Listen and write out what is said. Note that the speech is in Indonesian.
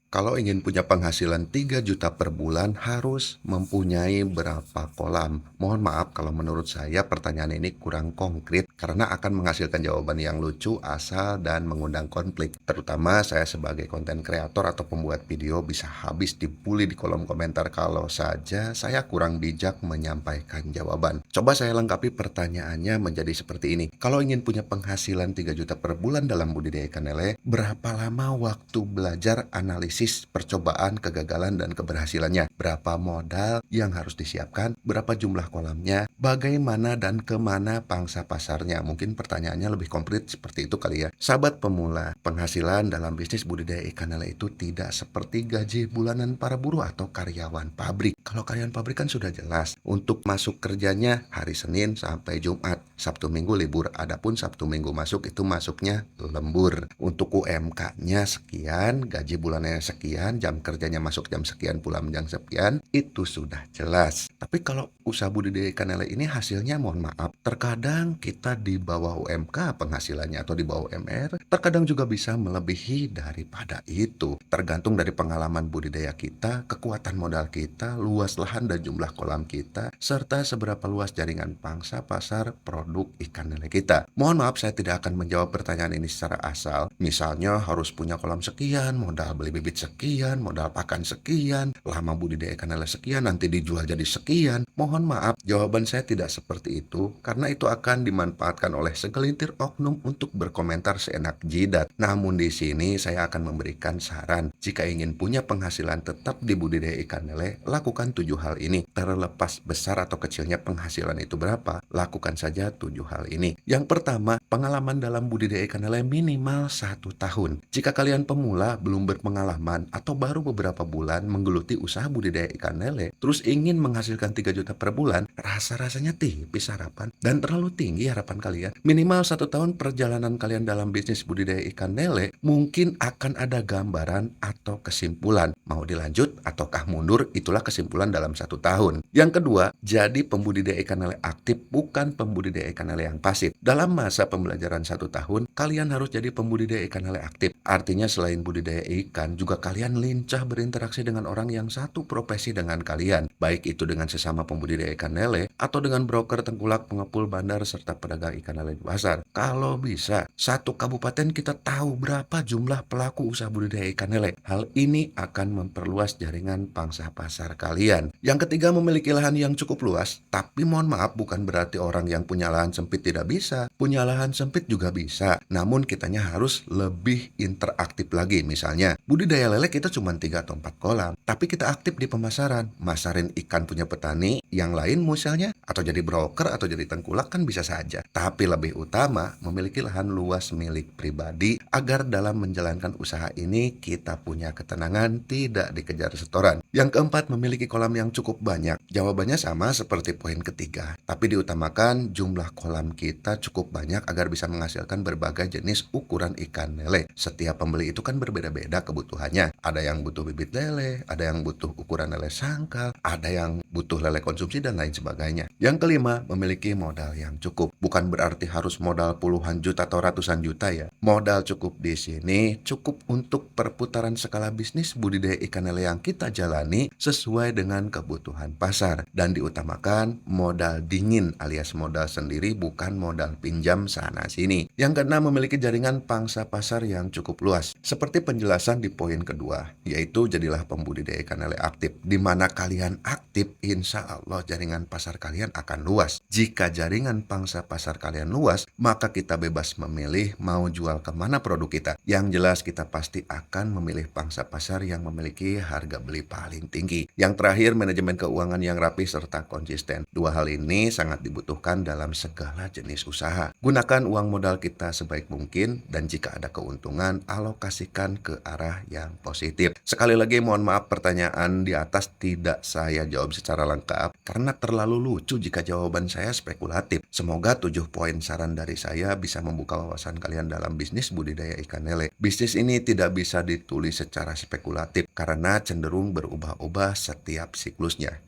Kalau ingin punya penghasilan 3 juta per bulan harus mempunyai berapa kolam? Mohon maaf kalau menurut saya pertanyaan ini kurang konkret karena akan menghasilkan jawaban yang lucu asal dan mengundang konflik. Terutama saya sebagai konten kreator atau pembuat video bisa habis dibully di kolom komentar kalau saja saya kurang bijak menyampaikan jawaban. Coba saya lengkapi pertanyaannya menjadi seperti ini. Kalau ingin punya penghasilan 3 juta per bulan dalam budidaya ikan lele, berapa lama waktu belajar analisis percobaan, kegagalan, dan keberhasilannya? Berapa modal yang harus disiapkan? Berapa jumlah kolamnya? Bagaimana dan kemana pangsa pasarnya? Mungkin pertanyaannya lebih komplit seperti itu kali ya. Sahabat pemula, penghasilan dalam bisnis budidaya ikan lele itu tidak seperti gaji bulanan para buruh atau karyawan pabrik. Kalau karyawan pabrik kan sudah jelas. Untuk masuk kerjanya hari Senin sampai Jumat. Sabtu Minggu libur. Adapun Sabtu Minggu masuk itu masuknya lembur. Untuk UMK-nya sekian, gaji bulannya sekian, jam kerjanya masuk jam sekian, pulang jam sekian, itu sudah jelas. Tapi kalau usaha budidaya ikan lele ini hasilnya mohon maaf, terkadang kita di bawah UMK penghasilannya atau di bawah UMR, terkadang juga bisa melebihi daripada itu. Tergantung dari pengalaman budidaya kita, kekuatan modal kita, luas lahan dan jumlah kolam kita, serta seberapa luas jaringan pangsa pasar produk ikan lele kita. Mohon maaf saya tidak akan menjawab pertanyaan ini secara asal. Misalnya harus punya kolam sekian, modal beli bibit sekian, modal pakan sekian, lama budidaya ikan lele sekian, nanti dijual jadi sekian. Mohon maaf, jawaban saya tidak seperti itu karena itu akan dimanfaatkan oleh segelintir oknum untuk berkomentar seenak jidat. Namun di sini saya akan memberikan saran. Jika ingin punya penghasilan tetap di budidaya ikan lele, lakukan 7 hal ini. Terlepas besar atau kecilnya penghasilan itu berapa, lakukan saja 7 hal ini. Yang pertama, pengalaman dalam budidaya ikan lele minimal 1 tahun. Jika kalian pemula, belum berpengalaman, atau baru beberapa bulan menggeluti usaha budidaya ikan lele, terus ingin menghasilkan 3 juta per bulan, rasa-rasanya tipis harapan dan terlalu tinggi harapan kalian. Minimal 1 tahun perjalanan kalian dalam bisnis budidaya ikan lele, mungkin akan ada gambaran atau kesimpulan. Mau dilanjut ataukah mundur, itulah kesimpulan dalam 1 tahun. Yang kedua, jadi pembudidaya ikan lele aktif, bukan pembudidaya ikan lele yang pasif. Dalam masa pembelajaran 1 tahun, kalian harus jadi pembudidaya ikan lele aktif. Artinya selain budidaya ikan, juga kalian lincah berinteraksi dengan orang yang satu profesi dengan kalian. Baik itu dengan sesama pembudidaya ikan lele, atau dengan broker, tengkulak, pengepul bandar, serta pedagang ikan lele di pasar. Kalau bisa, satu kabupaten kita tahu berapa jumlah pelaku usaha budidaya ikan lele. Hal ini akan memperluas jaringan pangsa pasar kalian. Yang ketiga, memiliki lahan yang cukup luas. Tapi mohon maaf, bukan berarti orang yang punya lahan sempit tidak bisa. Punya lahan sempit juga bisa. Namun kitanya harus lebih interaktif lagi. Misalnya, budidaya lele kita cuma 3 atau 4 kolam. Tapi kita aktif di pemasaran. Masarin ikan punya petani yang lain misalnya. Atau jadi broker atau jadi tengkulak kan bisa saja. Tapi lebih utama, memiliki lahan luas milik pribadi agar dalam menjalankan usaha ini kita punya ketenangan, tidak dikejar setoran. Yang keempat, memiliki kolam yang cukup banyak. Jawabannya sama seperti poin ketiga. Tapi diutamakan jumlah kolam kita cukup banyak agar bisa menghasilkan berbagai jenis ukuran ikan lele. Setiap pembeli itu kan berbeda-beda kebutuhannya. Ada yang butuh bibit lele, ada yang butuh ukuran lele sangkal, ada yang butuh lele konsumsi dan lain sebagainya. Yang kelima, memiliki modal yang cukup. Bukan berarti harus modal puluhan juta atau ratusan juta ya. Modal cukup di sini cukup untuk perputaran skala bisnis budidaya ikan lele yang kita jalani sesuai dengan kebutuhan pasar. Dan diutamakan modal dingin alias modal sendiri, bukan modal pinjam sana sini. Yang keenam, memiliki jaringan pangsa pasar yang cukup luas. Seperti penjelasan di poin kedua, yaitu jadilah pembudidaya ikan lele aktif. Di mana kalian aktif, insya Allah jaringan pasar kalian akan luas. Jika jaringan pangsa pasar kalian luas, maka kita bebas memilih mau jual kemana produk kita. Yang jelas kita pasti akan memilih pangsa pasar yang memiliki harga beli paling tinggi. Yang terakhir, manajemen keuangan yang rapi serta konsisten. Dua hal ini sangat dibutuhkan dalam segala jenis usaha. Gunakan uang modal kita sebaik mungkin dan jika ada keuntungan, alokasikan ke arah yang positif. Sekali lagi mohon maaf pertanyaan di atas tidak saya jawab secara lengkap karena terlalu lucu jika jawaban saya spekulatif. Semoga 7 poin saran dari saya bisa membuka wawasan kalian dalam bisnis budidaya ikan lele. Bisnis ini tidak bisa ditulis secara spekulatif karena cenderung berubah-ubah setiap siklusnya.